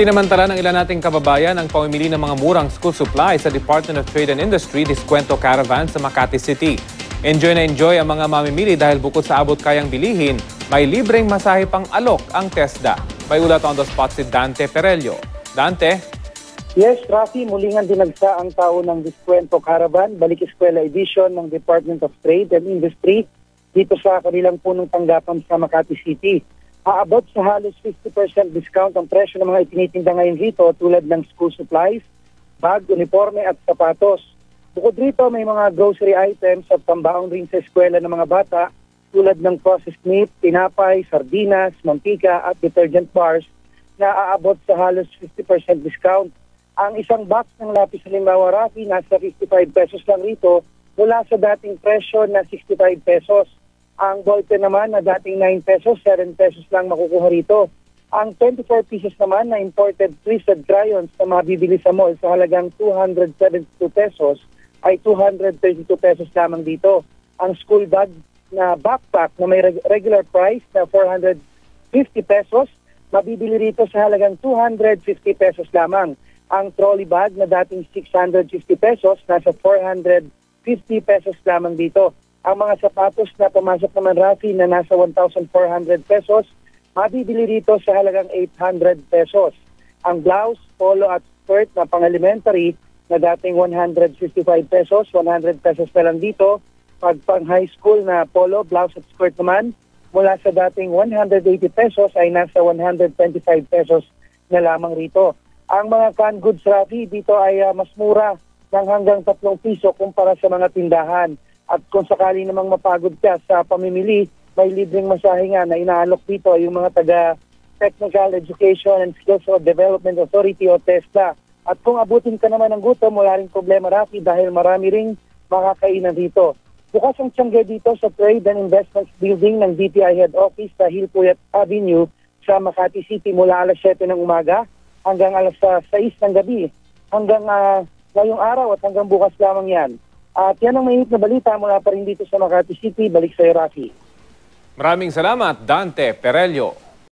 Sinamantala ng ilan nating kababayan ang pamimili ng mga murang school supplies sa Department of Trade and Industry Diskwento Caravan sa Makati City. Enjoy na enjoy ang mga mamimili dahil bukod sa abot kayang bilihin, may libreng masahe pang alok ang TESDA. May ulat on the spot si Dante Perello. Dante? Yes, Rafi, muling dinagsa ang taon ng Diskwento Caravan, Balik Eskwela Edition ng Department of Trade and Industry dito sa kanilang punong tanggapan sa Makati City. Aabot sa halos 50% discount ang presyo ng mga itinitinda ngayon dito tulad ng school supplies, bag, uniforme at sapatos. Bukod rito, may mga grocery items at pambaon rin sa eskwela ng mga bata tulad ng processed meat, tinapay, sardinas, mantika at detergent bars na aabot sa halos 50% discount. Ang isang box ng lapis halimbawa, Rafi, nasa 55 pesos lang rito mula sa dating presyo na 65 pesos. Ang ballpen naman na dating 9 pesos, 7 pesos lang makukuha rito. Ang 24 pieces naman na imported twisted crayons na mabibili sa mall sa halagang 272 pesos ay 232 pesos lamang dito. Ang school bag na backpack na may regular price na 450 pesos, mabibili rito sa halagang 250 pesos lamang. Ang trolley bag na dating 650 pesos, nasa 450 pesos lamang dito. Ang mga sapatos na pumasok naman, Rafi, na nasa 1,400 pesos, mabibili rito sa halagang 800 pesos. Ang blouse, polo at skirt na pang-elementary na dating 155 pesos, 100 pesos na lang dito. Pag pang-high school na polo, blouse at skirt naman, mula sa dating 180 pesos ay nasa 125 pesos na lamang rito. Ang mga canned goods, Rafi, dito ay mas mura ng hanggang 3 piso kumpara sa mga tindahan. At kung sakali namang mapagod ka sa pamimili, may libreng masahe nga na inaalok dito yung mga taga-Technical Education and Skills Development Authority o TESDA. At kung abutin ka naman ng gutom, wala rin problema, Rafi, dahil marami ring makakainan dito. Bukas ang tiyangge dito sa Trade and Investments Building ng DTI Head Office sa Hillpuyat Avenue sa Makati City mula alas 7 ng umaga hanggang alas 6 ng gabi. Hanggang ngayong araw at hanggang bukas lamang yan. At yan ang mainit na balita mula pa rin dito sa Makati City. Balik sa Rafi. Maraming salamat, Dante Perello.